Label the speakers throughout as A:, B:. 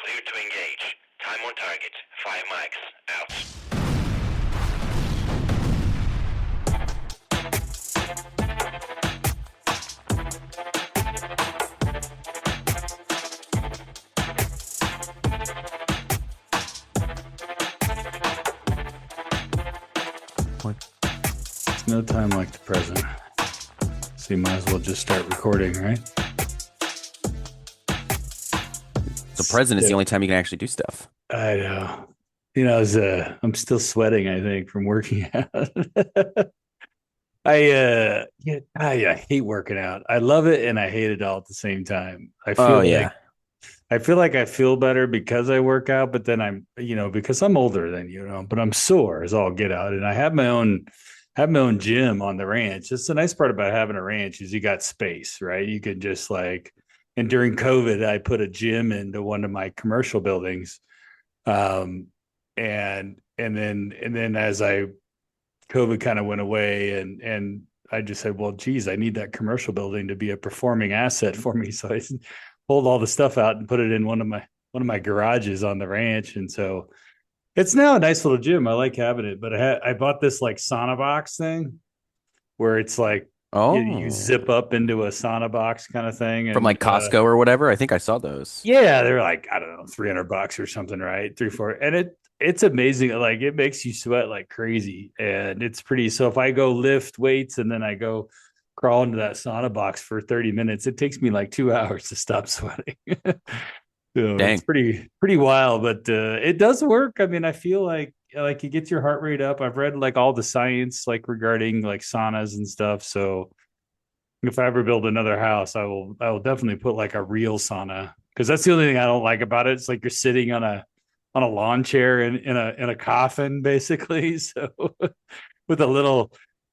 A: Clear to engage. Time on target. 5 mics. Out.
B: There's no time like the present. So you might as well just start recording, right?
C: The present is the only time you can actually do stuff.
B: I know. I'm still sweating, I think, from working out. I hate working out. I love it and I hate it all at the same time.
C: Oh yeah.
B: I feel like I feel better because I work out, but then because I'm older than but I'm sore as all get out. And I have my own gym on the ranch. That's the nice part about having a ranch is you got space, right? You can just and during COVID, I put a gym into one of my commercial buildings. And then as COVID kind of went away and I just said, well, geez, I need that commercial building to be a performing asset for me. So I pulled all the stuff out and put it in one of my garages on the ranch. And so it's now a nice little gym. I like having it, but I bought this sauna box thing where it's you
C: Oh,
B: zip up into a sauna box kind of thing.
C: from
B: And
C: like Costco or whatever. I think I saw those.
B: yeah, they're I don't know, $300 or something, right? 3, 4. And it's amazing. It makes you sweat like crazy. And it's pretty. So if I go lift weights and then I go crawl into that sauna box for 30 minutes, it takes me 2 hours to stop sweating. So it's
C: Dang.
B: pretty wild, but it does work. I mean, I feel like it gets your heart rate up. I've read all the science regarding saunas and stuff. So if I ever build another house, I will definitely put a real sauna because that's the only thing I don't like about it. It's you're sitting on a lawn chair in a coffin basically. So with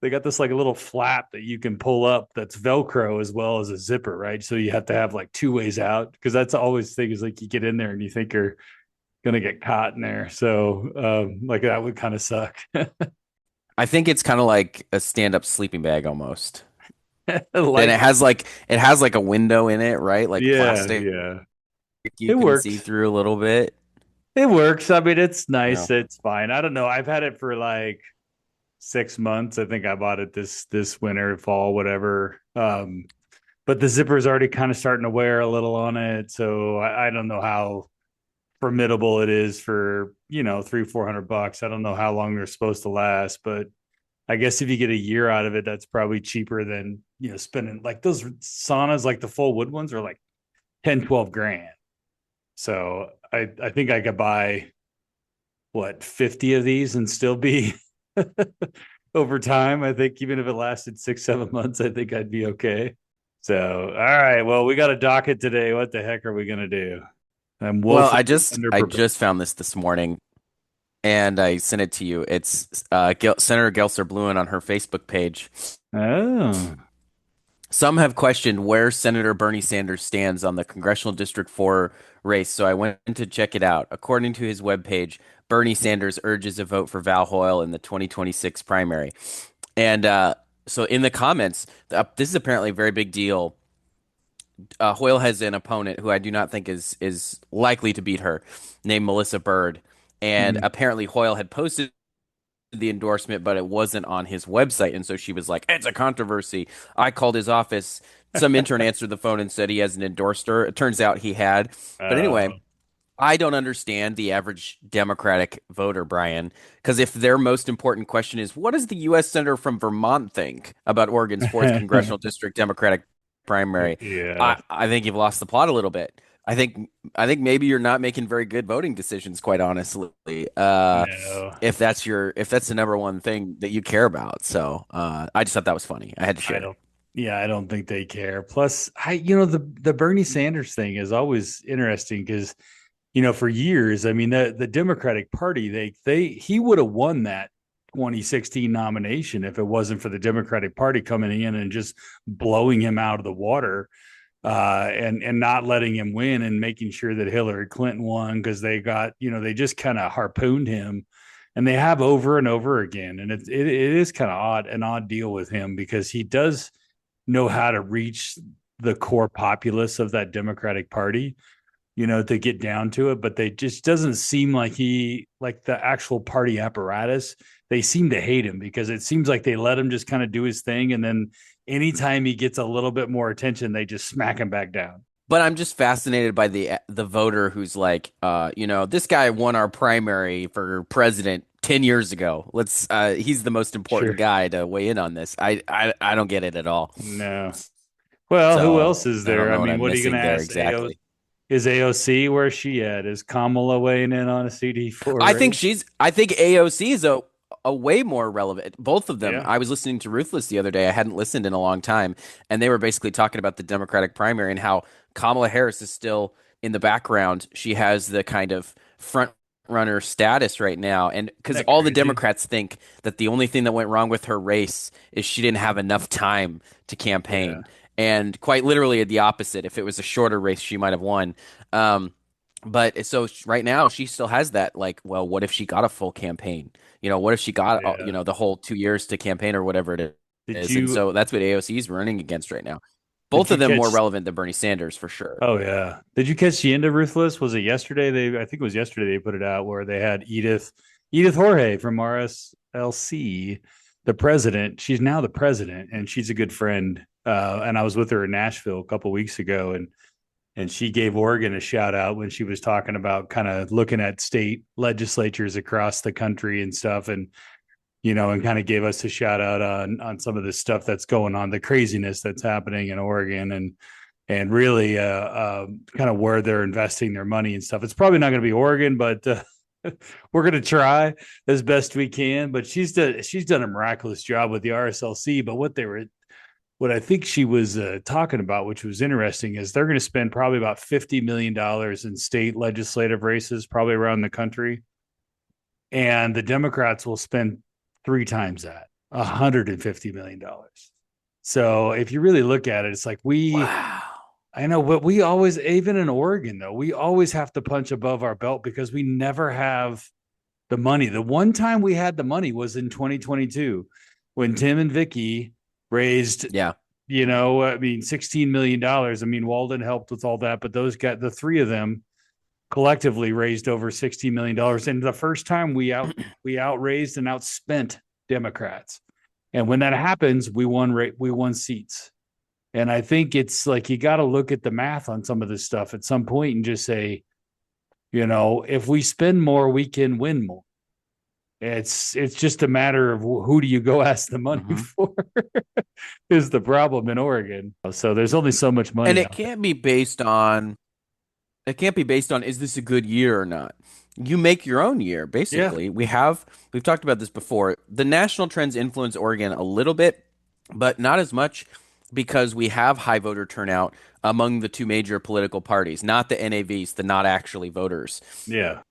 B: they got this little flap that you can pull up that's Velcro as well as a zipper, right? So you have to have two ways out because that's always the thing is you get in there and you think you're gonna get caught in there. So that would kind of suck.
C: I think it's kind of like a stand-up sleeping bag almost. Then
B: Like
C: it has a window in it, right? Like
B: yeah,
C: plastic
B: yeah.
C: you
B: It
C: can see
B: works.
C: through a little bit.
B: It works. I mean, it's
C: Yeah.
B: nice. It's fine. I don't know. I've had it for 6 months. I think I bought it this winter, fall, whatever. But the zipper's already kind of starting to wear a little on it. So I don't know how formidable it is for, 300-400 bucks. I don't know how long they're supposed to last, but I guess if you get a year out of it, that's probably cheaper than, spending those saunas, the full wood ones are 10-12 grand. So I think I could buy 50 of these and still be over time. I think even if it lasted 6-7 months, I think I'd be okay. So, all right. Well, we got a docket today. What the heck are we going to do? I'm
C: Well,
B: woefully
C: I
B: underprepared.
C: just found this morning and I sent it to you. It's Senator Gelser Bluen on her Facebook page.
B: Oh,
C: Some have questioned where Senator Bernie Sanders stands on the Congressional District 4 race, so I went to check it out. According to his webpage, Bernie Sanders urges a vote for Val Hoyle in the 2026 primary. And so in the comments, this is apparently a very big deal. Hoyle has an opponent who I do not think is likely to beat her, named Melissa Byrd. And
B: mhm.
C: apparently Hoyle had posted the endorsement, but it wasn't on his website. And so she was like, it's a controversy. I called his office. Some intern answered the phone and said he hasn't endorsed her. It turns out he had. But
B: uh,
C: anyway, I don't understand the average Democratic voter, Brian, because if their most important question is, what does the U.S. Senator from Vermont think about Oregon's fourth congressional district Democratic primary?
B: yeah,
C: I think you've lost the plot a little bit. I think maybe you're not making very good voting decisions, quite honestly.
B: no,
C: If that's the number one thing that you care about. So I just thought that was funny. I had to
B: I
C: share.
B: don't. Yeah, I don't think they care. Plus, the Bernie Sanders thing is always interesting because for years, I mean, the Democratic Party, he would have won that 2016 nomination if it wasn't for the Democratic Party coming in and just blowing him out of the water, and not letting him win and making sure that Hillary Clinton won because they just kind of harpooned him, and they have over and over again, and it is kind of an odd deal with him because he does know how to reach the core populace of that Democratic Party. to get down to it, but they just doesn't seem like like the actual party apparatus, they seem to hate him because it seems like they let him just kind of do his thing. And then anytime he gets a little bit more attention, they just smack him back down.
C: But I'm just fascinated by the voter who's like, this guy won our primary for president 10 years ago. He's the most important
B: Sure.
C: guy to weigh in on this. I don't get it at all.
B: No. Well, who else
C: So
B: is
C: I don't
B: there? I
C: know what
B: mean,
C: I'm
B: what are you going
C: missing
B: to
C: there
B: ask?
C: exactly.
B: Is AOC, where's she at? Is Kamala weighing in on a CD4 race?
C: I think AOC is a way more relevant. Both of them.
B: Yeah.
C: I was listening to Ruthless the other day. I hadn't listened in a long time, and they were basically talking about the Democratic primary and how Kamala Harris is still in the background. She has the kind of front runner status right now, and
B: Isn't
C: because
B: that
C: all the
B: crazy?
C: Democrats think that the only thing that went wrong with her race is she didn't have enough time to
B: Yeah.
C: campaign, and quite literally the opposite. If it was a shorter race, she might have won. But so right now she still has that like, well, what if she got a full campaign? What if she got
B: Yeah.
C: the whole 2 years to campaign or whatever it
B: Did
C: is? And
B: you
C: so that's what AOC is running against right now.
B: did
C: Both of
B: you
C: them more
B: catch
C: relevant than Bernie Sanders for sure.
B: Oh yeah. Did you catch the end of Ruthless? Was it yesterday? I think it was yesterday they put it out where they had Edith Jorge from RSLC, the president. She's now the president and she's a good friend. And I was with her in Nashville a couple weeks ago and she gave Oregon a shout out when she was talking about kind of looking at state legislatures across the country and stuff and kind of gave us a shout out on some of the stuff that's going on, the craziness that's happening in Oregon and really kind of where they're investing their money and stuff. It's probably not going to be Oregon, but we're going to try as best we can. But she's done a miraculous job with the RSLC. But what I think she was talking about, which was interesting, is they're going to spend probably about $50 million in state legislative races, probably around the country, and the Democrats will spend 3 times that, $150 million. So if you really look at it, it's like
C: Wow.
B: I know, but we always, even in Oregon, though, we always have to punch above our belt because we never have the money. The one time we had the money was in 2022 when Tim and Vicky raised,
C: Yeah.
B: $16 million. I mean, Walden helped with all that, but the three of them collectively raised over $60 million. And the first time we outraised and outspent Democrats. And when that happens, we won seats. And I think it's like you got to look at the math on some of this stuff at some point and just say, if we spend more, we can win more. It's just a matter of who do you go ask the money
C: Mhm.
B: for is the problem in Oregon. So there's only so much
C: And
B: money
C: it
B: out there.
C: can't be based on is this a good year or not? You make your own year,
B: Yeah.
C: basically. We've talked about this before. The national trends influence Oregon a little bit, but not as much because we have high voter turnout among the two major political parties, not the NAVs, the not actually voters.
B: Yeah.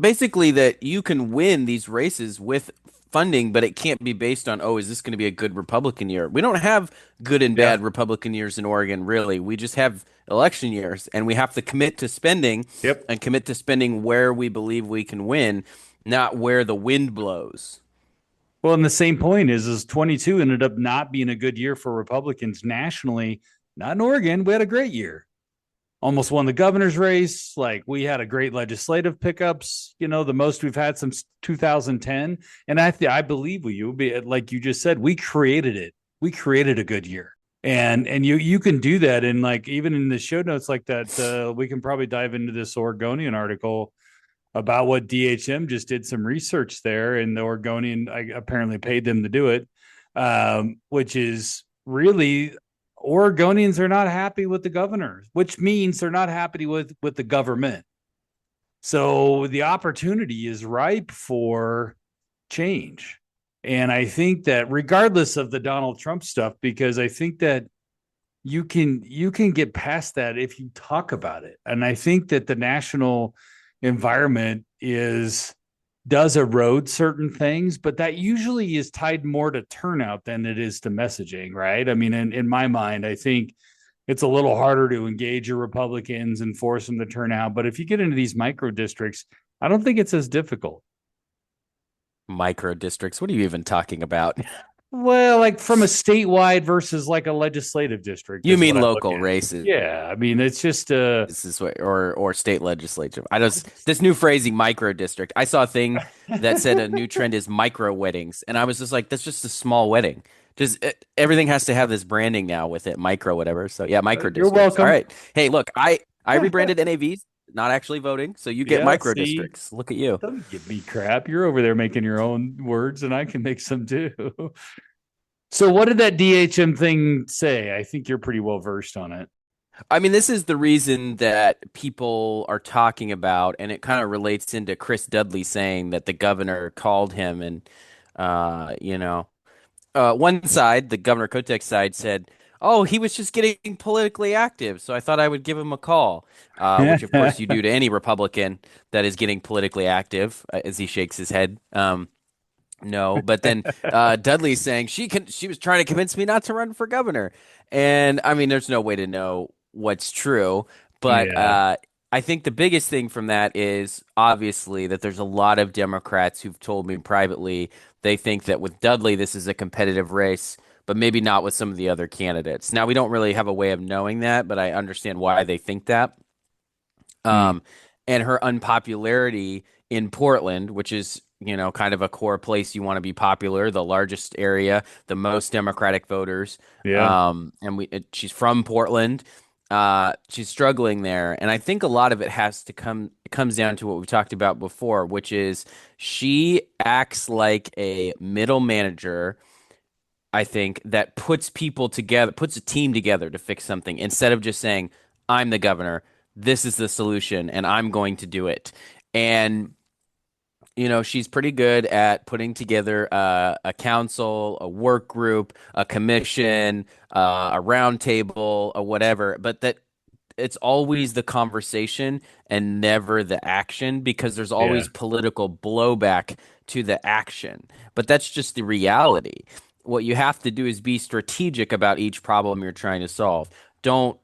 C: Basically, that you can win these races with funding, but it can't be based on, oh, is this going to be a good Republican year? We don't have good and
B: Yeah.
C: bad Republican years in Oregon, really. We just have election years, and we have to commit to spending
B: Yep.
C: and commit to spending where we believe we can win, not where the wind blows.
B: Well, and the same point is 22 ended up not being a good year for Republicans nationally. Not in Oregon. We had a great year. Almost won the governor's race. Like we had a great legislative pickups, the most we've had since 2010. And I believe with you, like you just said, we created it. We created a good year. And you can do that. And like even in the show notes like that, we can probably dive into this Oregonian article about what DHM just did some research there, and the Oregonian apparently paid them to do it, which is really Oregonians are not happy with the governor, which means they're not happy with the government. So the opportunity is ripe for change. And I think that regardless of the Donald Trump stuff, because I think that you can get past that if you talk about it. And I think that the national environment does erode certain things, but that usually is tied more to turnout than it is to messaging, right? I mean, in my mind, I think it's a little harder to engage your Republicans and force them to turn out. But if you get into these micro districts, I don't think it's as difficult.
C: Micro districts. What are you even talking about?
B: Well, like from a statewide versus like a legislative district
C: You
B: is what
C: mean
B: I look
C: local
B: at it.
C: races?
B: Yeah, I mean it's just
C: This is what, or state legislature. I just this new phrasing, micro district. I saw a thing that said a new trend is micro weddings, and I was just like, that's just a small wedding. Just everything has to have this branding now with it, micro whatever. So yeah, micro
B: you're
C: districts. All
B: welcome.
C: right. Hey, look, I rebranded NAVs, not actually voting, so you get
B: Yeah,
C: micro
B: see,
C: districts. Look at you.
B: don't give me crap. You're over there making your own words, and I can make some too. So, what did that DHM thing say? I think you're pretty well versed on it.
C: I mean, this is the reason that people are talking about, and it kind of relates into Chris Dudley saying that the governor called him and, you know, one side, the Governor Kotek side said, "Oh, he was just getting politically active, so I thought I would give him a call," which of course you do to any Republican that is getting politically active, as he shakes his head. No, but then Dudley's saying she was trying to convince me not to run for governor, and I mean, there's no way to know what's true, but
B: Yeah,
C: I think the biggest thing from that is obviously that there's a lot of Democrats who've told me privately they think that with Dudley this is a competitive race, but maybe not with some of the other candidates. Now we don't really have a way of knowing that, but I understand why they think that.
B: mm,
C: Um, and her unpopularity in Portland, which is, kind of a core place you want to be popular, the largest area, the most Democratic voters.
B: yeah,
C: She's from Portland. She's struggling there, and I think a lot of it comes down to what we talked about before, which is she acts like a middle manager. I think that puts people together, puts a team together to fix something instead of just saying, "I'm the governor. This is the solution, and I'm going to do it." And she's pretty good at putting together a council, a work group, a commission, a round table, or whatever. But that it's always the conversation and never the action because there's
B: yeah,
C: always political blowback to the action. But that's just the reality. What you have to do is be strategic about each problem you're trying to solve. Don't,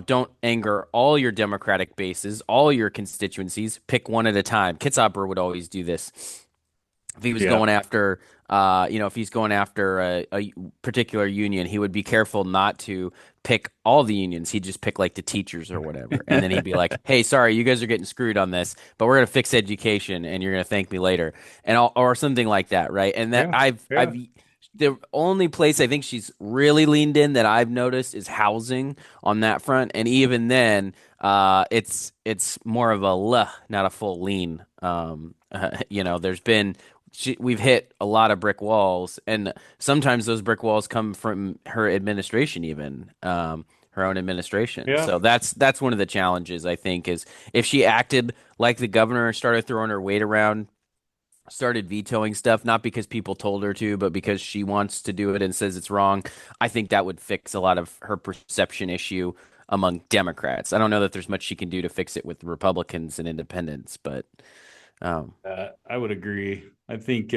C: don't anger all your Democratic bases, all your constituencies. Pick one at a time. Kitzhaber would always do this if he was
B: yeah.
C: going after if he's going after a particular union, he would be careful not to pick all the unions. He'd just pick like the teachers or whatever. And then he'd be like, "Hey, sorry, you guys are getting screwed on this, but we're going to fix education and you're going to thank me later." Or something like that, right? And that
B: Yeah,
C: I've
B: yeah,
C: the only place I think she's really leaned in that I've noticed is housing on that front. And even then, it's more of a not a full lean. There's been we've hit a lot of brick walls, and sometimes those brick walls come from her administration, even her own administration.
B: yeah,
C: So that's one of the challenges I think is if she acted like the governor, started throwing her weight around, started vetoing stuff, not because people told her to, but because she wants to do it and says it's wrong. I think that would fix a lot of her perception issue among Democrats. I don't know that there's much she can do to fix it with Republicans and independents, but um,
B: I would agree. I think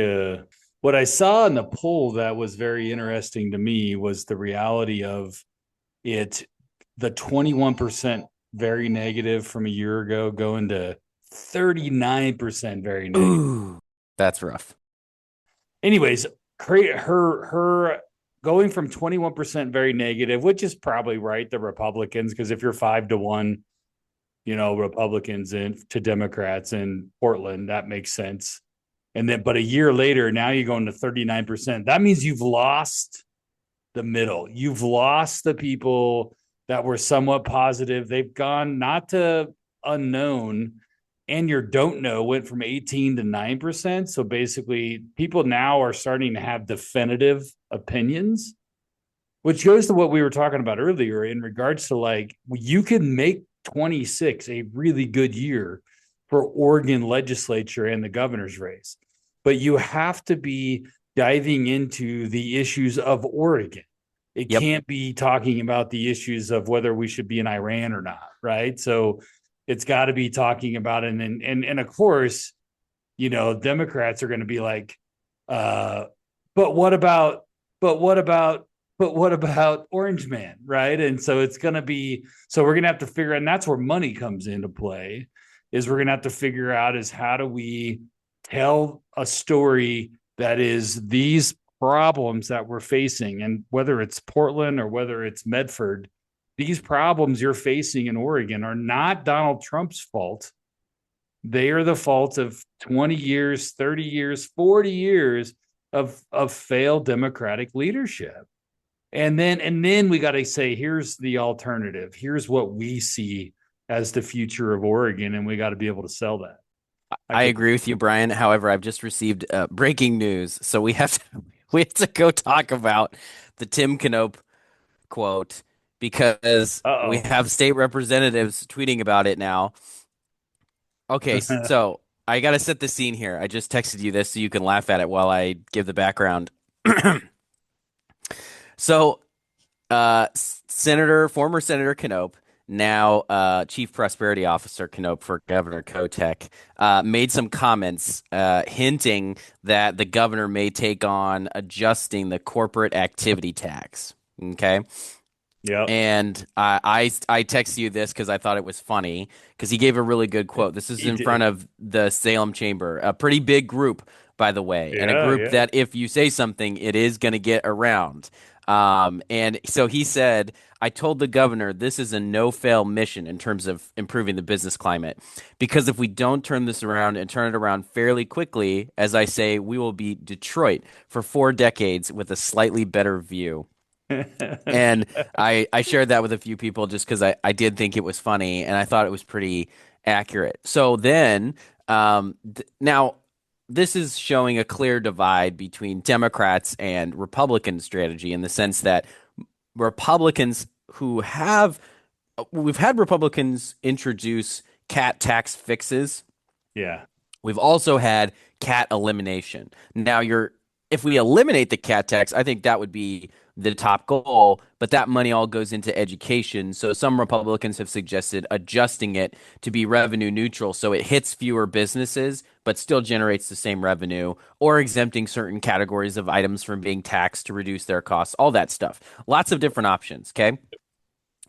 B: what I saw in the poll that was very interesting to me was the reality of it, the 21% very negative from a year ago going to 39% very negative.
C: ooh, that's rough.
B: Anyways, create her going from 21% very negative, which is probably right, the Republicans, because if you're 5-1, Republicans to Democrats in Portland, that makes sense. And then, but a year later, now you're going to 39%. That means you've lost the middle. You've lost the people that were somewhat positive. They've gone not to unknown, and your don't know went from 18 to 9%. So basically, people now are starting to have definitive opinions, which goes to what we were talking about earlier in regards to like you can make 26 a really good year for Oregon legislature and the governor's race, but you have to be diving into the issues of Oregon. It
C: Yep.
B: can't be talking about the issues of whether we should be in Iran or not, right? So it's got to be talking about it. And of course, Democrats are going to be like, but what about, but what about, but what about Orange Man, right? And so it's going to be, so we're going to have to figure out, and that's where money comes into play, is we're going to have to figure out is how do we tell a story that is these problems that we're facing, and whether it's Portland or whether it's Medford, these problems you're facing in Oregon are not Donald Trump's fault. They are the fault of 20 years, 30 years, 40 years of failed democratic leadership. And then we got to say, here's the alternative. Here's what we see as the future of Oregon, and we got to be able to sell that.
C: I agree with you, Brian. However, I've just received breaking news, so we have to go talk about the Tim Knopp quote because we
B: Uh-oh.
C: have state representatives tweeting about it now. Okay, so I got to set the scene here. I just texted you this so you can laugh at it while I give the background. So, former Senator Knopp, now Chief Prosperity Officer Knopp for Governor Kotek, made some comments hinting that the governor may take on adjusting the corporate activity tax. Okay.
B: Yeah.
C: And I texted you this because I thought it was funny because he gave a really good quote. This is in front of the Salem Chamber, a pretty big group, by the way, and a group that if you say something, it is going to get around. And so he said, I told the governor this is a no-fail mission in terms of improving the business climate, because if we don't turn this around and turn it around fairly quickly, as I say, we will be Detroit for 4 decades with a slightly better view. And I shared that with a few people just because I did think it was funny and I thought it was pretty accurate. So then, now this is showing a clear divide between Democrats and Republican strategy in the sense that Republicans we've had Republicans introduce cat tax fixes.
B: Yeah.
C: We've also had cat elimination. Now, if we eliminate the cat tax, I think that would be the top goal, but that money all goes into education. So some Republicans have suggested adjusting it to be revenue neutral so it hits fewer businesses but still generates the same revenue, or exempting certain categories of items from being taxed to reduce their costs, all that stuff. Lots of different options, okay?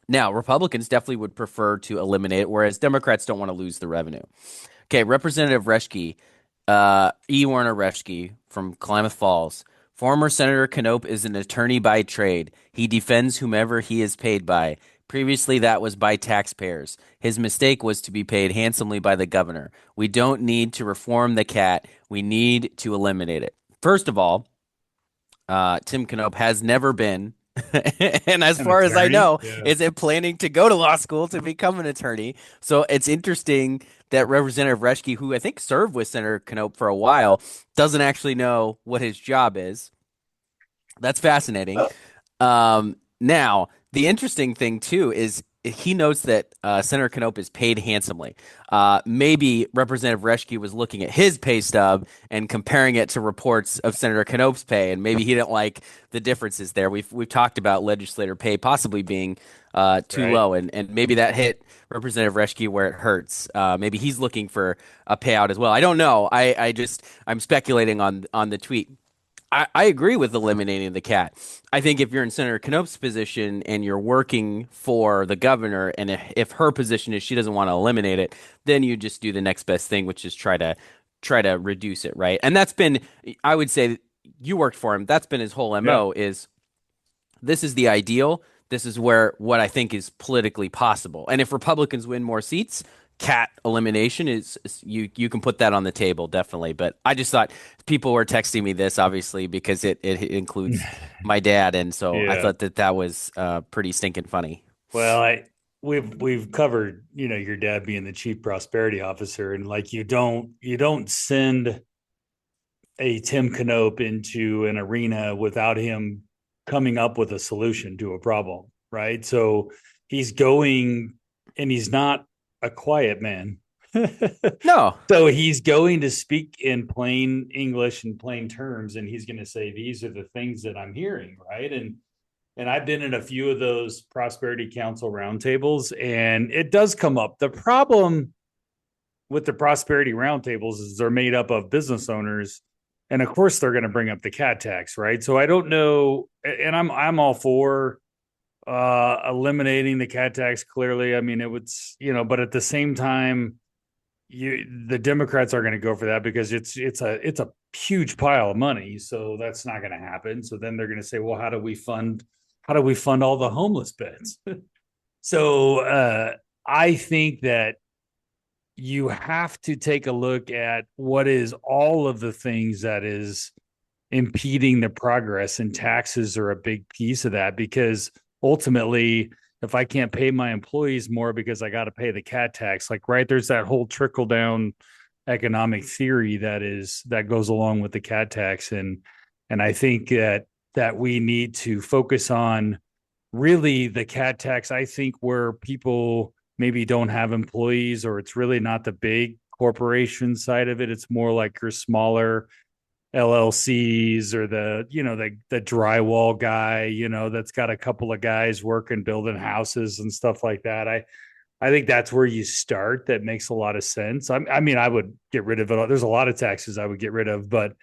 C: Now, Republicans definitely would prefer to eliminate it, whereas Democrats don't want to lose the revenue. Okay, Representative Reschke, E. Warner Reschke from Klamath Falls. Former Senator Knopp is an attorney by trade. He defends whomever he is paid by. Previously, that was by taxpayers. His mistake was to be paid handsomely by the governor. We don't need to reform the cat. We need to eliminate it. First of all, Tim Knopp has never been, and as far as I know, isn't planning to go to law school to become an attorney. So it's interesting that Representative Reschke, who I think served with Senator Knopp for a while, doesn't actually know what his job is. That's fascinating. Now, the interesting thing, too, is he notes that Senator Knopp is paid handsomely. Maybe Representative Reschke was looking at his pay stub and comparing it to reports of Senator Knopp's pay, and maybe he didn't like the differences there. We've talked about legislator pay possibly being too low, and maybe that hit Representative Reschke where it hurts. Maybe he's looking for a payout as well. I don't know. I'm speculating on the tweet. I agree with eliminating the cat. I think if you're in Senator Knopp's position and you're working for the governor, and if her position is she doesn't want to eliminate it, then you just do the next best thing, which is try to reduce it, right? And that's been, I would say, you worked for him. That's been his whole MO. Is this is the ideal. This is what I think is politically possible. And if Republicans win more seats, cat elimination is you can put that on the table, definitely. But I just thought people were texting me this, obviously, because it includes my dad, and so I thought that was pretty stinking funny.
B: Well, we've covered, your dad being the chief prosperity officer, and like you don't send a Tim Knopp into an arena without him coming up with a solution to a problem, right? So he's going, and he's not a quiet man.
C: No.
B: So he's going to speak in plain English and plain terms, and he's going to say, these are the things that I'm hearing, right? And I've been in a few of those Prosperity Council roundtables, and it does come up. The problem with the Prosperity roundtables is they're made up of business owners, and of course they're going to bring up the cat tax, right? So I don't know, and I'm all for eliminating the cat tax. Clearly, I mean, it would, but at the same time, the Democrats are going to go for that because it's a huge pile of money. So that's not going to happen. So then they're going to say, well, how do we fund all the homeless beds? So I think that you have to take a look at what is all of the things that is impeding the progress, and taxes are a big piece of that, because ultimately, if I can't pay my employees more because I got to pay the cat tax, like, right, there's that whole trickle down economic theory that goes along with the cat tax. And I think that we need to focus on really the cat tax. I think where people maybe don't have employees, or it's really not the big corporation side of it, it's more like your smaller LLCs, or the drywall guy, that's got a couple of guys working building houses and stuff like that. I think that's where you start. That makes a lot of sense. I mean, I would get rid of it. There's a lot of taxes I would get rid of, but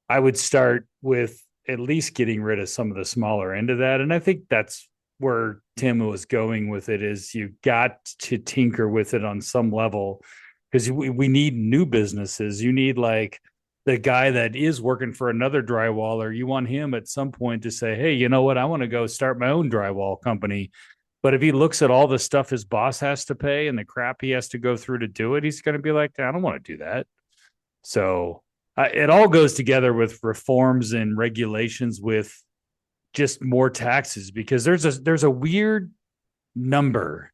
B: I would start with at least getting rid of some of the smaller end of that. And I think that's where Tim was going with it, is you got to tinker with it on some level, because we need new businesses. You need, like, the guy that is working for another drywaller, you want him at some point to say, hey, you know what? I want to go start my own drywall company. But if he looks at all the stuff his boss has to pay and the crap he has to go through to do it, he's going to be like, I don't want to do that. So it all goes together with reforms and regulations, with just more taxes, because there's a weird number.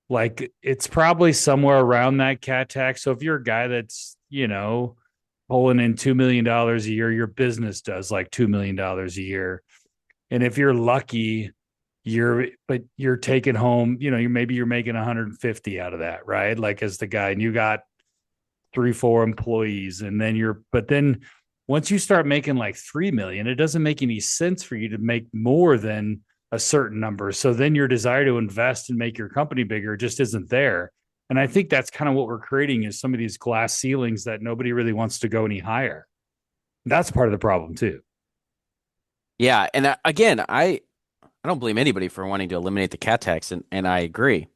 B: Like, it's probably somewhere around that cat tax. So if you're a guy that's, pulling in $2 million a year, your business does like $2 million a year. And if you're lucky, you're taking home, you're making 150 out of that, right? Like, as the guy, and you got 3-4 employees, and then once you start making like 3 million, it doesn't make any sense for you to make more than a certain number. So then your desire to invest and make your company bigger just isn't there. And I think that's kind of what we're creating, is some of these glass ceilings that nobody really wants to go any higher. That's part of the problem too.
C: Yeah, and again, I don't blame anybody for wanting to eliminate the cat tax, and I agree.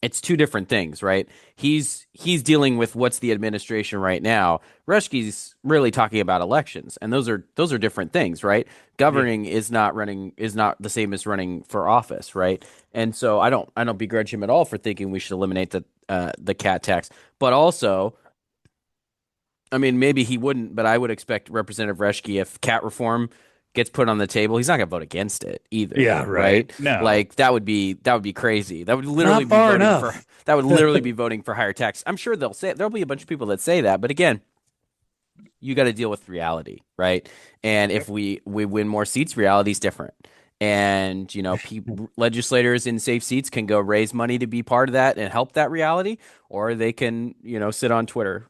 C: It's two different things, right? He's dealing with what's the administration right now. Reschke's really talking about elections, and those are different things, right? Governing is not the same as running for office, right? And so I don't begrudge him at all for thinking we should eliminate the cat tax. But also, I mean, maybe he wouldn't, but I would expect Representative Reschke, if cat reform gets put on the table, he's not going to vote against it either.
B: Yeah, right. No,
C: like that would be crazy. That would literally
B: not far
C: be voting
B: enough.
C: for that would literally be voting for higher tax. I'm sure there'll be a bunch of people that say that, but again, you got to deal with reality, right? And if we win more seats, reality's different. And legislators in safe seats can go raise money to be part of that and help that reality, or they can sit on Twitter.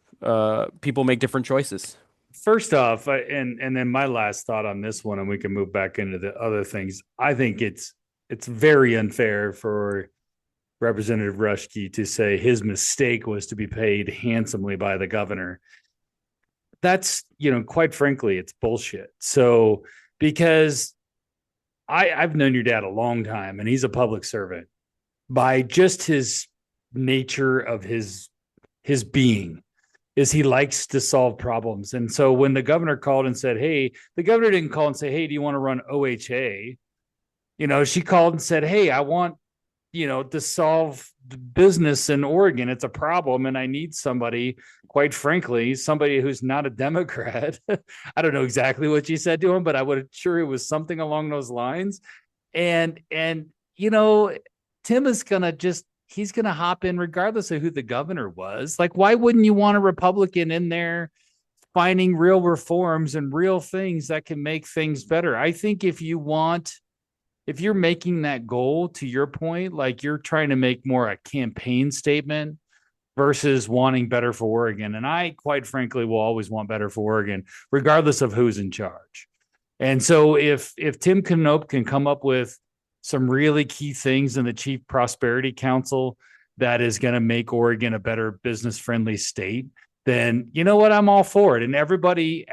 C: People make different choices.
B: First off, and then my last thought on this one, and we can move back into the other things. I think it's very unfair for Representative Reschke to say his mistake was to be paid handsomely by the governor. That's, quite frankly, it's bullshit. So, because I've known your dad a long time, and he's a public servant by just his nature of his being, is he likes to solve problems. And so when the governor called and said, hey, the governor didn't call and say, hey, do you want to run OHA? She called and said, hey, I want, to solve business in Oregon. It's a problem, and I need somebody, quite frankly, somebody who's not a Democrat. I don't know exactly what she said to him, but I would sure it was something along those lines. And Tim is he's going to hop in regardless of who the governor was. Like, why wouldn't you want a Republican in there finding real reforms and real things that can make things better? I think if you're making that goal, to your point, like, you're trying to make more a campaign statement versus wanting better for Oregon. And I, quite frankly, will always want better for Oregon, regardless of who's in charge. And so if Tim Knopp can come up with some really key things in the Chief Prosperity Council that is going to make Oregon a better business-friendly state, then you know what? I'm all for it. And everybody,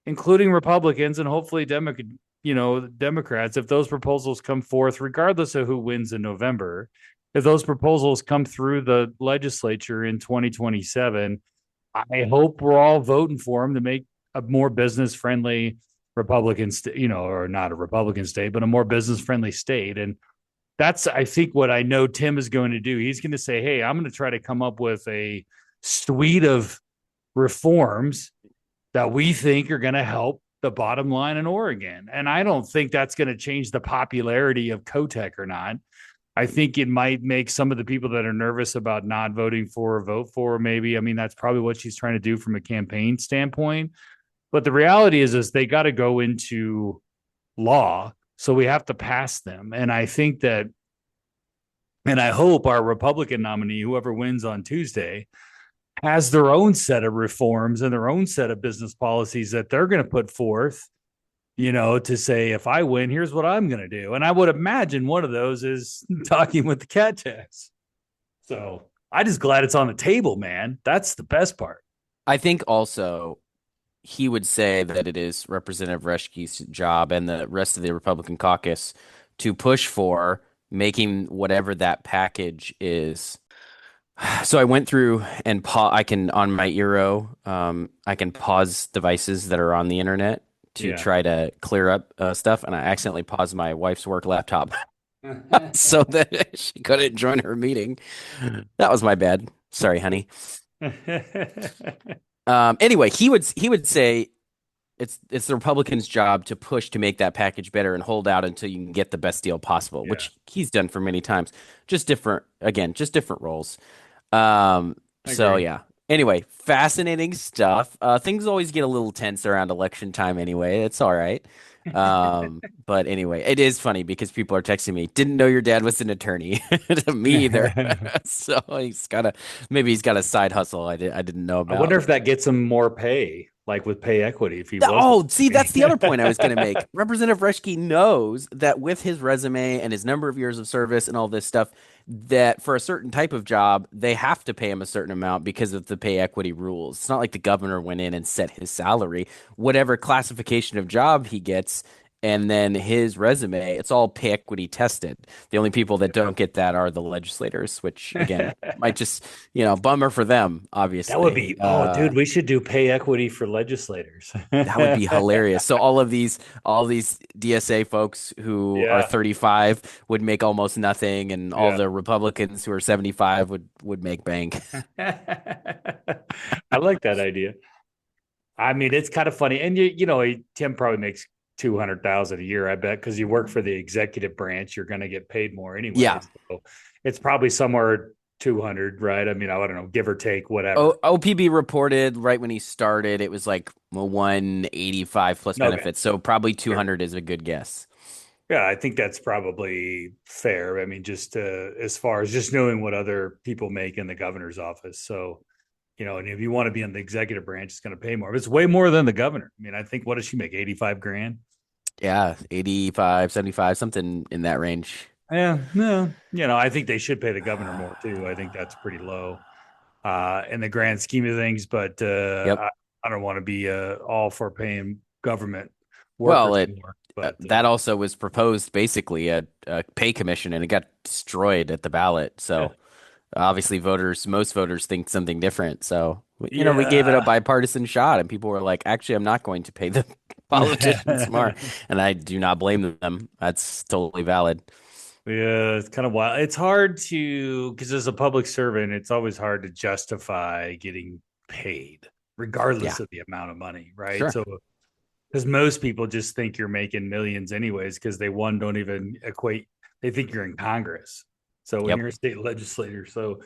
B: including Republicans and hopefully Democrats, if those proposals come forth, regardless of who wins in November, if those proposals come through the legislature in 2027, I hope we're all voting for them to make a more business friendly Republican state, or not a Republican state, but a more business friendly state. And that's, I think, what I know Tim is going to do. He's going to say, hey, I'm going to try to come up with a suite of reforms that we think are going to help the bottom line in Oregon. And I don't think that's going to change the popularity of Kotek or not. I think it might make some of the people that are nervous about not voting for or vote for, maybe. I mean, that's probably what she's trying to do from a campaign standpoint. But the reality is they got to go into law. So we have to pass them. And I think that, and I hope our Republican nominee, whoever wins on Tuesday, has their own set of reforms and their own set of business policies that they're going to put forth, to say, if I win, here's what I'm going to do. And I would imagine one of those is talking with the Kotek. So I just glad it's on the table, man. That's the best part.
C: I think also he would say that it is Representative Reschke's job and the rest of the Republican caucus to push for making whatever that package is. So I went through and I can, on my Eero, I can pause devices that are on the internet to try to clear up stuff. And I accidentally paused my wife's work laptop so that she couldn't join her meeting. That was my bad. Sorry, honey. Anyway, he would say it's the Republicans' job to push to make that package better and hold out until you can get the best deal possible, which he's done for many times. Just different roles. So yeah. Anyway, fascinating stuff. Things always get a little tense around election time anyway. It's all right. But anyway, it is funny because people are texting me, didn't know your dad was an attorney. Me either. So he's got a side hustle I didn't know about.
B: I wonder if that gets him more pay, like with pay equity. If he
C: see, that's the other point I was going to make. Representative Reschke knows that with his resume and his number of years of service and all this stuff, that for a certain type of job, they have to pay him a certain amount because of the pay equity rules. It's not like the governor went in and set his salary. Whatever classification of job he gets, and then his resume, it's all pay equity tested. The only people that don't get that are the legislators, which again might just, bummer for them, obviously.
B: That would be, dude, we should do pay equity for legislators.
C: That would be hilarious. So all these DSA folks who are 35 would make almost nothing, and all the Republicans who are 75 would make bank.
B: I like that idea. I mean, it's kind of funny. And Tim probably makes 200,000 a year, I bet, because you work for the executive branch, you're going to get paid more anyway.
C: Yeah.
B: So it's probably somewhere 200, right? I mean, I don't know, give or take, whatever.
C: OPB reported right when he started, it was like 185 plus benefits. So probably 200 is a good guess.
B: Yeah, I think that's probably fair. I mean, just as far as just knowing what other people make in the governor's office. So, and if you want to be in the executive branch, it's going to pay more. But it's way more than the governor. I mean, I think, what does she make? 85 grand?
C: Yeah, 85, 75, something in that range.
B: Yeah, no, I think they should pay the governor more too. I think that's pretty low in the grand scheme of things. But I don't want to be all for paying government workers more. But
C: that also was proposed, basically a pay commission, and it got destroyed at the ballot. So obviously most voters think something different. So, we gave it a bipartisan shot, and people were like, actually, I'm not going to pay the politicians more. And I do not blame them. That's totally valid.
B: Yeah, it's kind of wild. It's hard because as a public servant, it's always hard to justify getting paid, regardless of the amount of money, right?
C: Sure.
B: So, because most people just think you're making millions anyways, because don't even equate. They think you're in Congress. So when you're a state legislator, so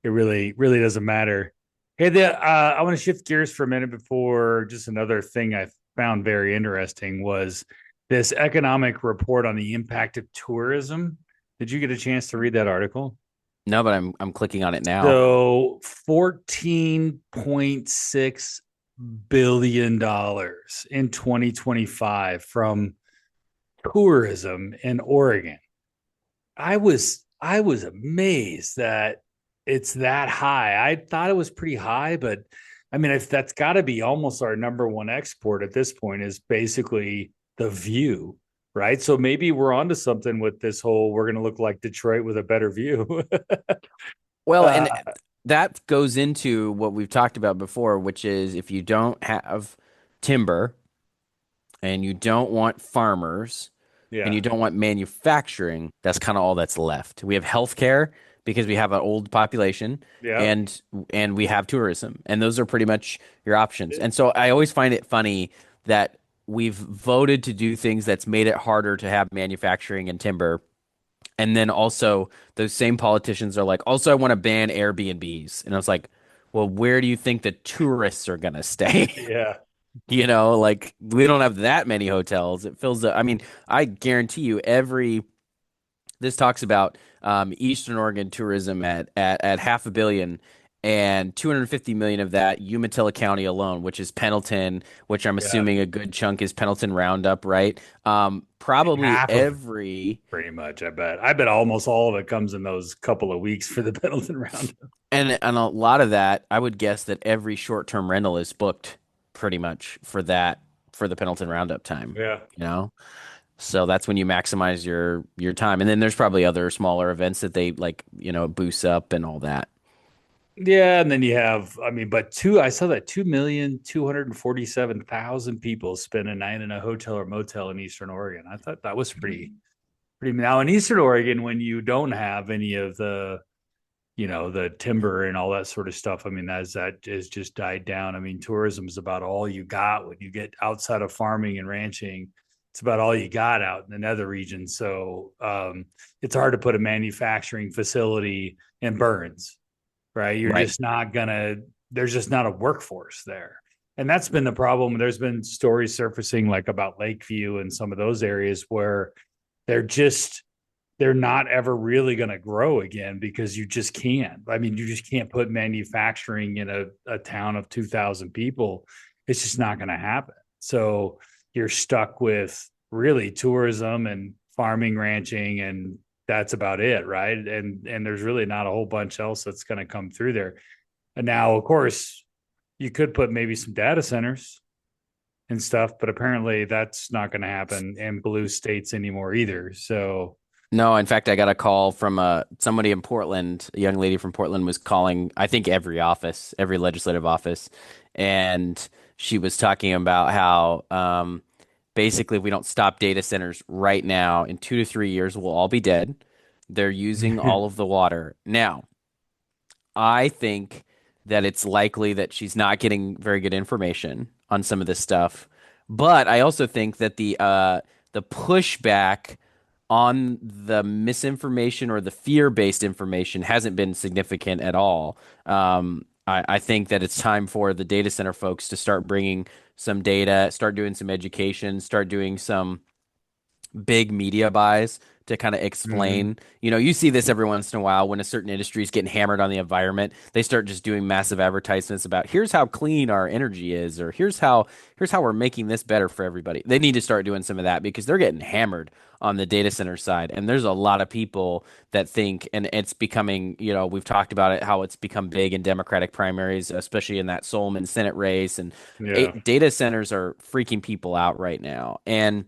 B: it really, really doesn't matter. Hey, I want to shift gears for a minute before just another thing I found very interesting was this economic report on the impact of tourism. Did you get a chance to read that article?
C: No, but I'm clicking on it now.
B: So $14.6 billion in 2025 from tourism in Oregon. I was amazed that it's that high. I thought it was pretty high, but I mean, if that's got to be almost our number one export at this point, is basically the view right? So maybe we're onto something with this whole we're going to look like Detroit with a better view.
C: Well,
B: uh,
C: and that goes into what we've talked about before, which is if you don't have timber and you don't want farmers and
B: yeah,
C: you don't want manufacturing, that's kind of all that's left. We have healthcare because we have an old population
B: yeah.
C: and we have tourism, and those are pretty much your options. And so I always find it funny that we've voted to do things that's made it harder to have manufacturing and timber. And then also those same politicians are like, also I want to ban Airbnbs. And I was like, well, where do you think the tourists are going to stay?
B: Yeah.
C: Like we don't have that many hotels. It fills the, I mean, I guarantee you this talks about Eastern Oregon tourism at half a billion and 250 million of that Umatilla County alone, which is Pendleton, which I'm
B: Yeah.
C: assuming a good chunk is Pendleton Roundup, right? Probably
B: Half of
C: every
B: pretty much, I bet. I bet almost all of it comes in those couple of weeks for the Pendleton round.
C: and a lot of that, I would guess that every short-term rental is booked pretty much for the Pendleton Roundup time,
B: Yeah.
C: you know? So that's when you maximize your time. And then there's probably other smaller events that they like, boost up and all that.
B: Yeah, and then you have, I mean, but I saw that 2,247,000 people spend a night in a hotel or motel in Eastern Oregon. I thought that was pretty now in Eastern Oregon, when you don't have any of the timber and all that sort of stuff. I mean, that has just died down. I mean, tourism is about all you got when you get outside of farming and ranching. It's about all you got out in the nether region. So it's hard to put a manufacturing facility in Burns, right? You're
C: Right.
B: just not gonna. There's just not a workforce there, and that's been the problem. There's been stories surfacing like about Lakeview and some of those areas where they're just they're not ever really going to grow again because you just can't. I mean, you just can't put manufacturing in a town of 2,000 people. It's just not going to happen. So you're stuck with really tourism and farming, ranching, and that's about it, right? And there's really not a whole bunch else that's going to come through there. And now, of course, you could put maybe some data centers and stuff, but apparently that's not going to happen in blue states anymore either. So
C: No, in fact, I got a call from somebody in Portland. A young lady from Portland was calling, I think, every office, every legislative office, and she was talking about how basically, if we don't stop data centers right now, in 2 to 3 years, we'll all be dead. They're using all of the water. Now, I think that it's likely that she's not getting very good information on some of this stuff. But I also think that the pushback on the misinformation or the fear-based information hasn't been significant at all. I think that it's time for the data center folks to start bringing some data, start doing some education, start doing some big media buys to kind of
B: mhm.
C: explain. You see this every once in a while when a certain industry is getting hammered on the environment. They start just doing massive advertisements about here's how clean our energy is, or here's how we're making this better for everybody. They need to start doing some of that because they're getting hammered on the data center side. And there's a lot of people that think, and it's becoming, we've talked about it, how it's become big in Democratic primaries, especially in that Solomon Senate race. And
B: Yeah.
C: data centers are freaking people out right now. And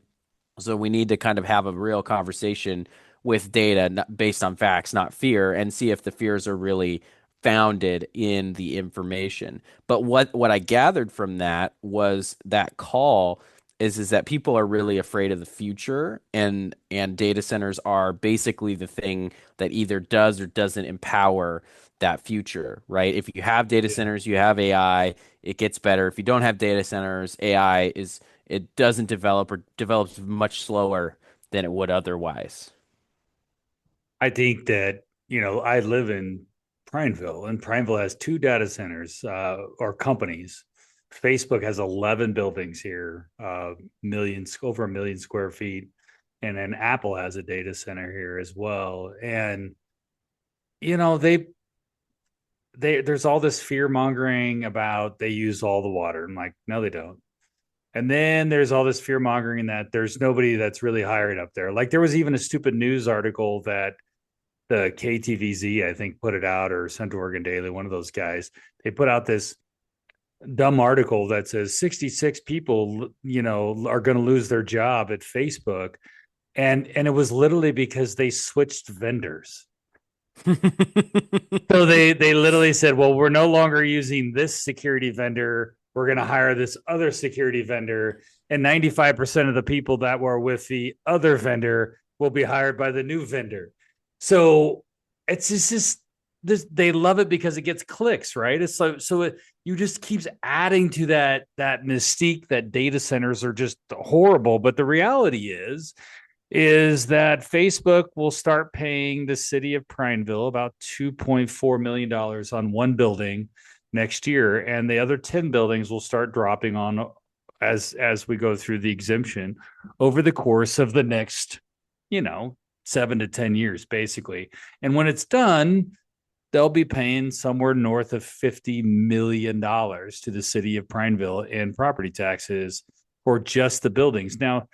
C: so we need to kind of have a real conversation with data based on facts, not fear, and see if the fears are really founded in the information. But what I gathered from that was that call is that people are really afraid of the future, and data centers are basically the thing that either does or doesn't empower that future, right? If you have data
B: Yeah.
C: centers, you have AI, it gets better. If you don't have data centers, AI is it doesn't develop or develops much slower than it would otherwise.
B: I think that, I live in Prineville, and Prineville has two data centers or companies. Facebook has 11 buildings here, over 1 million square feet. And then Apple has a data center here as well. And, there's all this fear mongering about they use all the water. I'm like, no, they don't. And then there's all this fear mongering that there's nobody that's really hired up there. Like there was even a stupid news article that the KTVZ, I think, put it out, or Central Oregon Daily, one of those guys. They put out this dumb article that says 66 people, are going to lose their job at Facebook. And it was literally because they switched vendors. So they literally said, well, we're no longer using this security vendor. We're going to hire this other security vendor. And 95% of the people that were with the other vendor will be hired by the new vendor. So it's just this, they love it because it gets clicks, right? It's you just keeps adding to that mystique that data centers are just horrible. But the reality is that Facebook will start paying the city of Prineville about $2.4 million on one building next year, and the other 10 buildings will start dropping on as we go through the exemption over the course of the next, 7 to 10 years, basically. And when it's done, they'll be paying somewhere north of $50 million to the city of Prineville in property taxes for just the buildings. Now,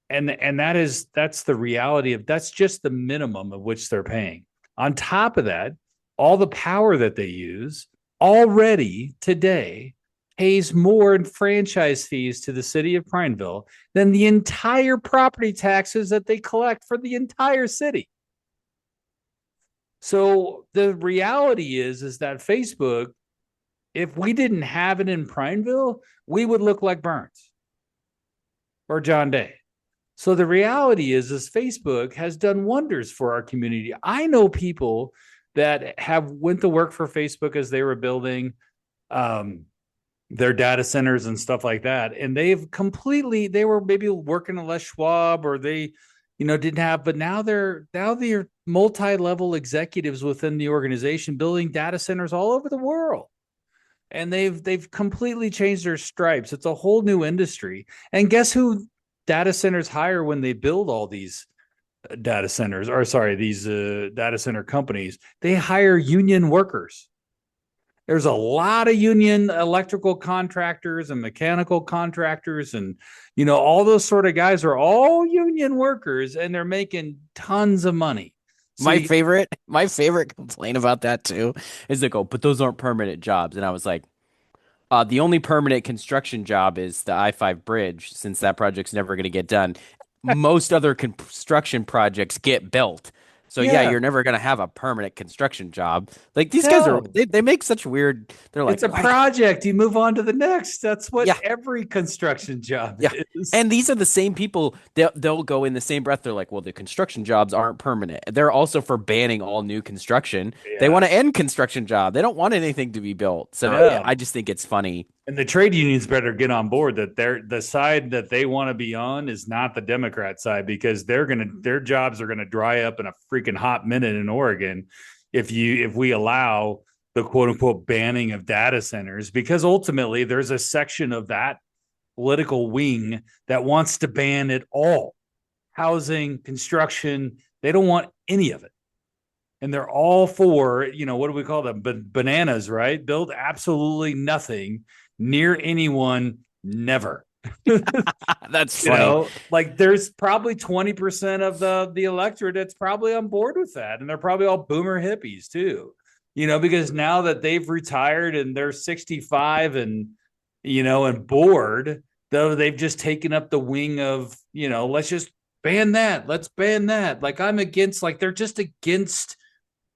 B: and that's the reality of that's just the minimum of which they're paying. On top of that, all the power that they use already today pays more in franchise fees to the city of Prineville than the entire property taxes that they collect for the entire city. So the reality is that Facebook, if we didn't have it in Prineville, we would look like Burns or John Day. So the reality is Facebook has done wonders for our community. I know people that have went to work for Facebook as they were building their data centers and stuff like that. And they were maybe working at Les Schwab, or they, didn't have, but now they're multi-level executives within the organization building data centers all over the world. And they've completely changed their stripes. It's a whole new industry. And guess who data centers hire when they build all these data centers, these data center companies? They hire union workers. There's a lot of union electrical contractors and mechanical contractors, and all those sort of guys are all union workers, and they're making tons of money.
C: So my favorite complaint about that too is they go, but those aren't permanent jobs. And I was like, the only permanent construction job is the I-5 bridge, since that project's never going to get done. Most other construction projects get built. So yeah, you're never going to have a permanent construction job. Like these guys they make such weird, they're like,
B: it's a project. You move on to the next. That's what every construction job is.
C: And these are the same people, they'll go in the same breath. They're like, well, the construction jobs aren't permanent. They're also for banning all new construction. Yeah. They want to end construction job. They don't want anything to be built. So I just think it's funny.
B: And the trade unions better get on board that the side that they want to be on is not the Democrat side, because their jobs are gonna dry up in a freaking hot minute in Oregon if we allow the quote unquote banning of data centers, because ultimately there's a section of that political wing that wants to ban it all. Housing, construction, they don't want any of it. And they're all for, what do we call them? Bananas, right? Build absolutely nothing near anyone, never.
C: That's funny.
B: Like there's probably 20% of the electorate that's probably on board with that. And they're probably all boomer hippies too, because now that they've retired and they're 65 and, and bored, though, they've just taken up the wing of, let's just ban that. Let's ban that. Like they're just against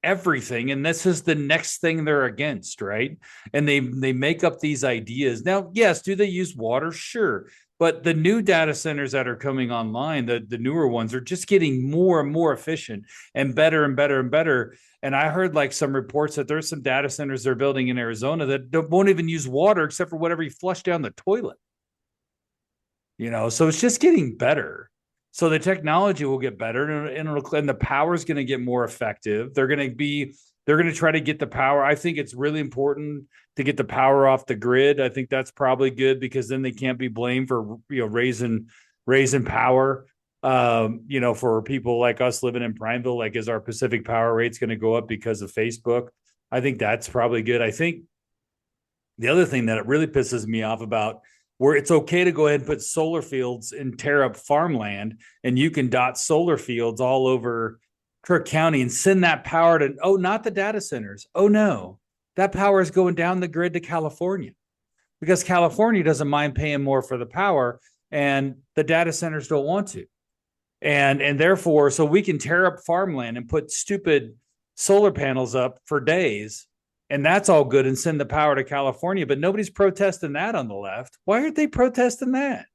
B: everything, and this is the next thing they're against, right? And they make up these ideas. Now, yes, do they use water? Sure. But the new data centers that are coming online, the newer ones, are just getting more and more efficient and better and better and better. And I heard like some reports that there's some data centers they're building in Arizona that won't even use water except for whatever you flush down the toilet. So it's just getting better. So the technology will get better, and the power is going to get more effective. They're going to try to get the power. I think it's really important to get the power off the grid. I think that's probably good, because then they can't be blamed for raising power. For people like us living in Prineville, like, is our Pacific power rates going to go up because of Facebook? I think that's probably good. I think the other thing that it really pisses me off about, where it's okay to go ahead and put solar fields and tear up farmland, and you can dot solar fields all over Cook County and send that power to, not the data centers. Oh no, that power is going down the grid to California. because California doesn't mind paying more for the power, and the data centers don't want to. And therefore, so we can tear up farmland and put stupid solar panels up for days, and that's all good, and send the power to California. But nobody's protesting that on the left. Why aren't they protesting that?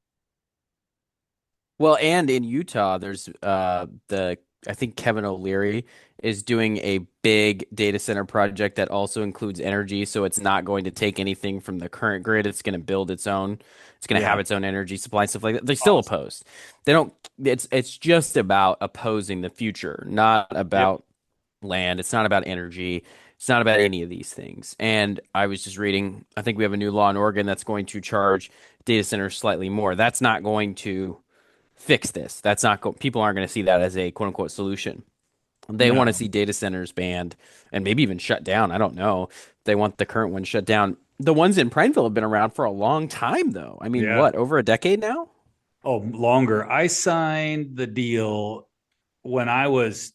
C: Well, and in Utah, there's the I think Kevin O'Leary is doing a big data center project that also includes energy, so it's not going to take anything from the current grid. It's going to build its own. It's going to have
B: Yeah,
C: its own energy supply and stuff like that. They're still
B: awesome.
C: opposed. They don't. It's just about opposing the future, not
B: Yep.
C: about land. It's not about energy. It's not about any of these things. And I was just reading, I think we have a new law in Oregon that's going to charge data centers slightly more. That's not going to fix this. That's not people aren't going to see that as a quote unquote solution. They want to
B: No.
C: see data centers banned and maybe even shut down. I don't know. They want the current ones shut down. The ones in Prineville have been around for a long time, though. I mean,
B: Yeah.
C: what, over a decade now?
B: Oh, longer. I signed the deal when I was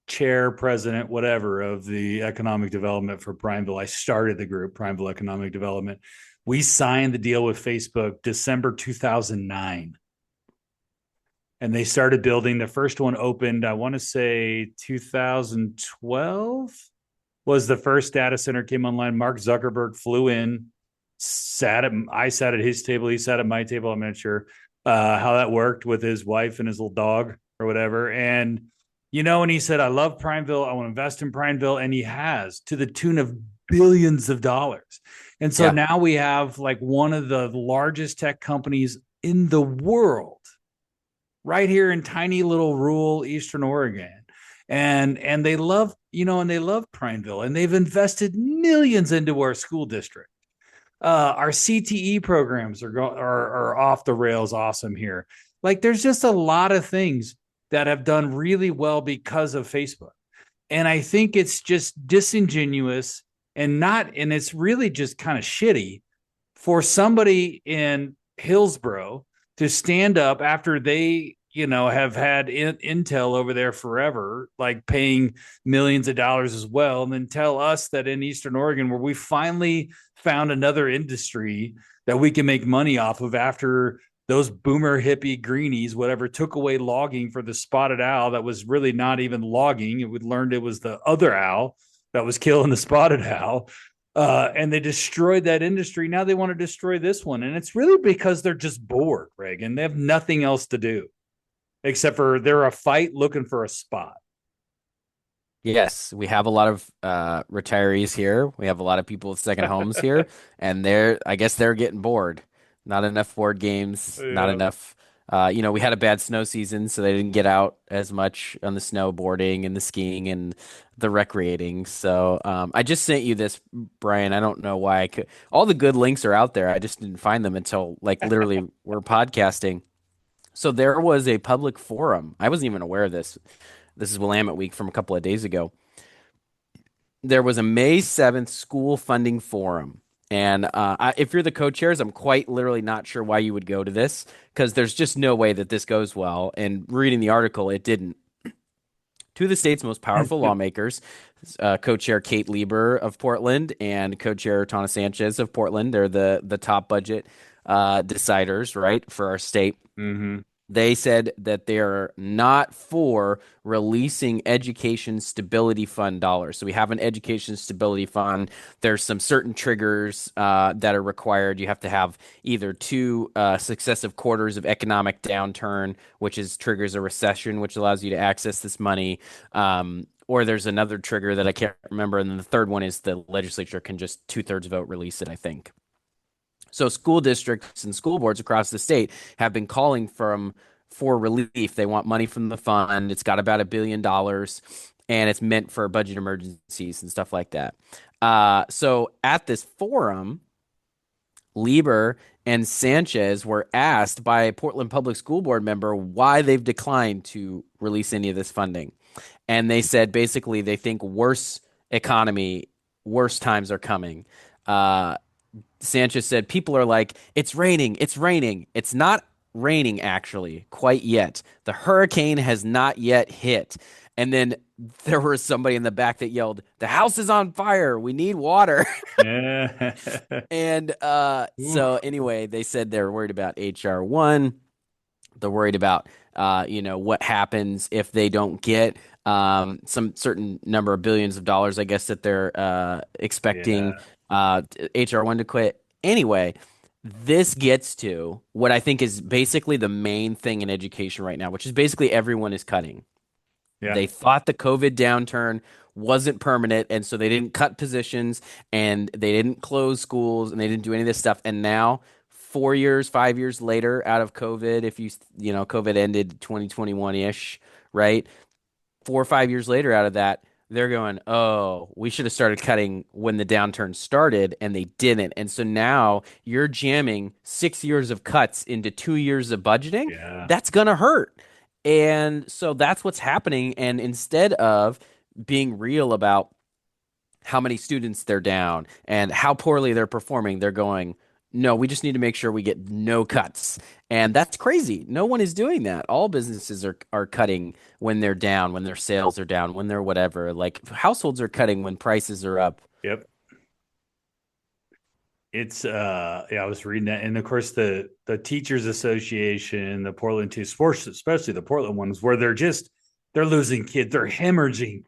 B: chair, president, whatever, of the economic development for Prineville. I started the group, Prineville Economic Development. We signed the deal with Facebook December 2009. And they started building. The first one opened, I want to say 2012 was the first data center came online. Mark Zuckerberg flew in, I sat at his table, he sat at my table. I'm not sure how that worked with his wife and his little dog or whatever. And and he said, I love Prineville. I want to invest in Prineville. And he has, to the tune of billions of dollars. And so
C: Yeah.
B: now we have like one of the largest tech companies in the world right here in tiny little rural Eastern Oregon. And they love, and they love Prineville, and they've invested millions into our school district. Our CTE programs are off the rails awesome here. Like there's just a lot of things that have done really well because of Facebook. And I think it's just disingenuous and it's really just kind of shitty for somebody in Hillsboro to stand up after they have had Intel over there forever, like paying millions of dollars as well, and then tell us that in Eastern Oregon, where we finally found another industry that we can make money off of after those boomer hippie greenies, whatever, took away logging for the spotted owl that was really not even logging. It would learned it was the other owl that was killing the spotted owl. And they destroyed that industry. Now they want to destroy this one. And it's really because they're just bored, Reagan. They have nothing else to do except for they're a fight looking for a spot.
C: Yes, we have a lot of retirees here. We have a lot of people with second homes here, and I guess they're getting bored. Not enough board games, not
B: Yeah.
C: enough. We had a bad snow season, so they didn't get out as much on the snowboarding and the skiing and the recreating. So I just sent you this, Brian. I don't know why I could. All the good links are out there. I just didn't find them until like literally we're podcasting. So there was a public forum. I wasn't even aware of this. This is Willamette Week from a couple of days ago. There was a May 7th school funding forum. And if you're the co-chairs, I'm quite literally not sure why you would go to this because there's just no way that this goes well. And reading the article, it didn't. Two of the state's most powerful lawmakers, co-chair Kate Lieber of Portland and co-chair Tana Sanchez of Portland, they're the top budget deciders, right, for our state.
B: Mm-hmm.
C: They said that they're not for releasing education stability fund dollars. So we have an education stability fund. There's some certain triggers that are required. You have to have either two successive quarters of economic downturn, which triggers a recession, which allows you to access this money. Or there's another trigger that I can't remember. And then the third one is the legislature can just 2/3 vote release it, I think. So school districts and school boards across the state have been calling for relief. They want money from the fund. It's got about $1 billion, and it's meant for budget emergencies and stuff like that. So at this forum, Lieber and Sanchez were asked by a Portland Public School Board member why they've declined to release any of this funding. And they said basically they think worse economy, worse times are coming. Sanchez said people are like, it's raining, it's raining. It's not raining actually quite yet. The hurricane has not yet hit. And then there was somebody in the back that yelled, "The house is on fire. We need water."
B: Yeah.
C: And so
B: Oof.
C: anyway, they said they're worried about HR1. They're worried about what happens if they don't get some certain number of billions of dollars, I guess, that they're expecting
B: Yeah.
C: HR1 to quit. Anyway, this gets to what I think is basically the main thing in education right now, which is basically everyone is cutting.
B: Yeah.
C: They thought the COVID downturn wasn't permanent, and so they didn't cut positions and they didn't close schools and they didn't do any of this stuff. And now, 4 years, 5 years later, out of COVID, if COVID ended 2021 ish, right? 4 or 5 years later, out of that, they're going, oh, we should have started cutting when the downturn started, and they didn't. And so now you're jamming 6 years of cuts into 2 years of budgeting.
B: Yeah.
C: That's going to hurt. And so that's what's happening. And instead of being real about how many students they're down and how poorly they're performing, they're going, no, we just need to make sure we get no cuts. And that's crazy. No one is doing that. All businesses are cutting when they're down, when their sales are down, when they're whatever. Like households are cutting when prices are up.
B: Yep. It's yeah, I was reading that. And of course the Teachers Association, the Portland two sports, especially the Portland ones, where they're losing kids, they're hemorrhaging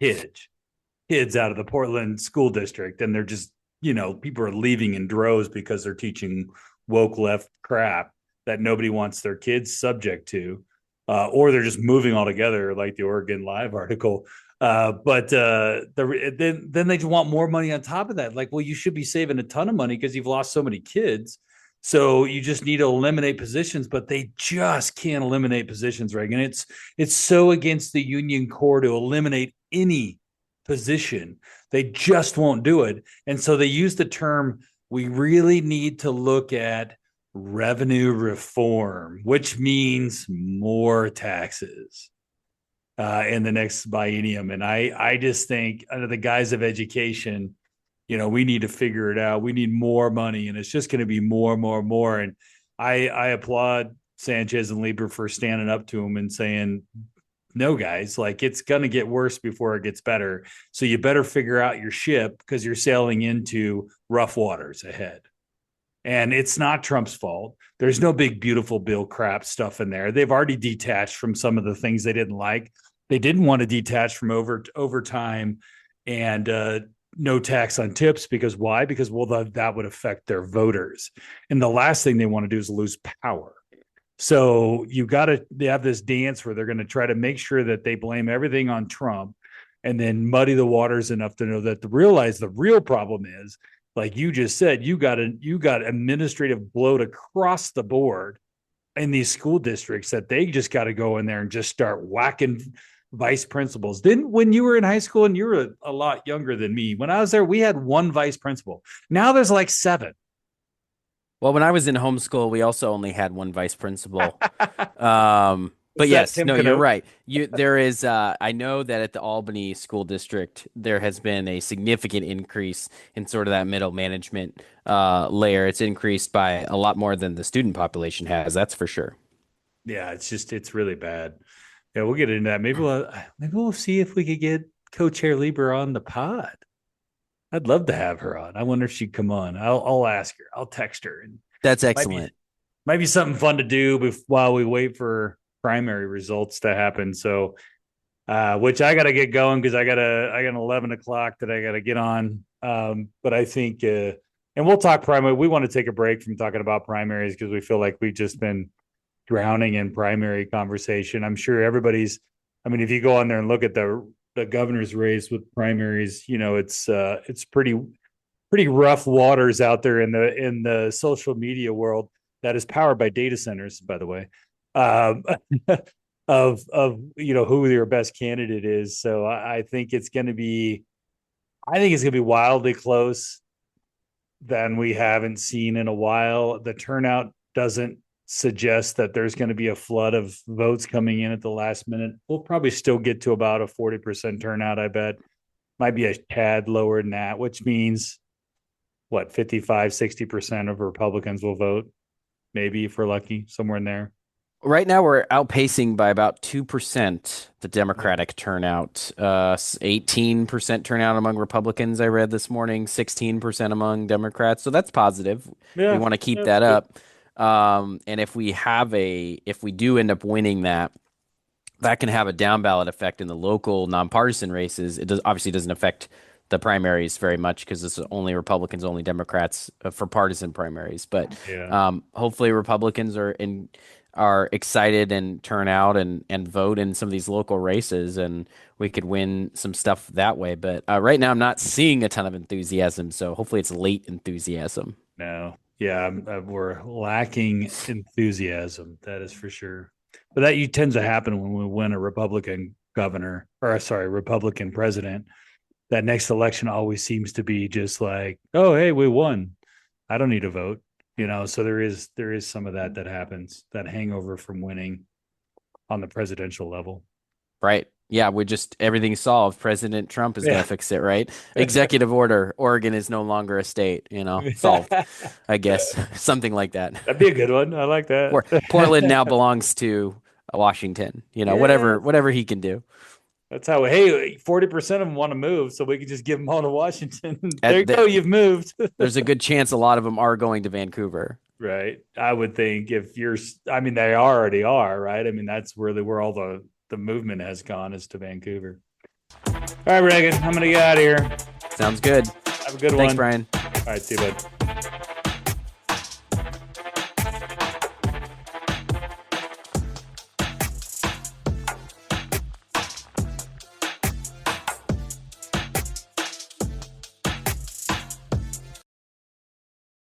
B: kids out of the Portland school district. And they're just, people are leaving in droves because they're teaching woke left crap that nobody wants their kids subject to. Or they're just moving altogether, like the Oregon Live article. Then they just want more money on top of that. Like, well, you should be saving a ton of money because you've lost so many kids. So you just need to eliminate positions, but they just can't eliminate positions, Reagan. It's so against the union core to eliminate any position. They just won't do it. And so they use the term, we really need to look at revenue reform, which means more taxes in the next biennium. And I just think under the guise of education, we need to figure it out. We need more money, and it's just going to be more. And I applaud Sanchez and Lieber for standing up to him and saying, no, guys, like it's going to get worse before it gets better. So you better figure out your ship because you're sailing into rough waters ahead. And it's not Trump's fault. There's no big, beautiful bill crap stuff in there. They've already detached from some of the things they didn't like. They didn't want to detach from overtime and no tax on tips because why? Because, well, that would affect their voters. And the last thing they want to do is lose power. So they have this dance where they're going to try to make sure that they blame everything on Trump and then muddy the waters enough to know that to realize the real problem is, like you just said, you got administrative bloat across the board in these school districts that they just got to go in there and just start whacking vice principals. Didn't when you were in high school, and you were a lot younger than me, when I was there, we had one vice principal. Now there's like 7.
C: Well, when I was in homeschool, we also only had one vice principal. But yes, no, you're right. There is. I know that at the Albany School District, there has been a significant increase in sort of that middle management layer. It's increased by a lot more than the student population has. That's for sure.
B: Yeah, it's really bad. Yeah, we'll get into that. Maybe we'll see if we could get co-chair Lieber on the pod. I'd love to have her on. I wonder if she'd come on. I'll ask her. I'll text her. And
C: That's excellent.
B: Might be something fun to do while we wait for primary results to happen. So, which I got to get going because I got an 11 o'clock that I got to get on. But I think, and we'll talk primary. We want to take a break from talking about primaries because we feel like we've just been drowning in primary conversation. I'm sure if you go on there and look at the governor's race with primaries, it's pretty rough waters out there in the social media world that is powered by data centers, by the way, of who your best candidate is. So I think it's going to be wildly close than we haven't seen in a while. The turnout doesn't suggest that there's going to be a flood of votes coming in at the last minute. We'll probably still get to about a 40% turnout, I bet. Might be a tad lower than that, which means 55, 60% of Republicans will vote, maybe if we're lucky, somewhere in there.
C: Right now, we're outpacing by about 2% the Democratic turnout. 18% turnout among Republicans, I read this morning, 16% among Democrats. So that's positive. We
B: Yeah,
C: want to keep
B: that's
C: that
B: good.
C: up. And if we do end up winning that, that can have a down ballot effect in the local nonpartisan races. It obviously doesn't affect the primaries very much because it's only Republicans, only Democrats for partisan primaries. But
B: Yeah.
C: hopefully Republicans are excited and turn out and vote in some of these local races, and we could win some stuff that way. But right now, I'm not seeing a ton of enthusiasm, so hopefully it's late enthusiasm.
B: No. Yeah, we're lacking enthusiasm. That is for sure. But that tends to happen when we win a Republican governor, or sorry, Republican president. That next election always seems to be just like, oh, hey, we won. I don't need to vote. So there is some of that happens, that hangover from winning on the presidential level.
C: Right. Yeah, we just everything's solved. President Trump is going
B: Yeah.
C: to fix it, right? Executive order. Oregon is no longer a state, solved, I guess. Something like that.
B: That'd be a good one. I like that.
C: Portland now belongs to Washington,
B: Yeah,
C: whatever he can do.
B: that's how. Hey, 40% of them want to move, so we could just give them all to Washington. There you
C: At
B: go.
C: the,
B: You've moved.
C: there's a good chance a lot of them are going to Vancouver.
B: Right. I would think if I mean, they already are, right? I mean, that's where all the movement has gone, is to Vancouver. All right, Reagan, I'm going to get out of here.
C: Sounds good.
B: Have a good one.
C: Thanks, Brian.
B: All right, see you, bud.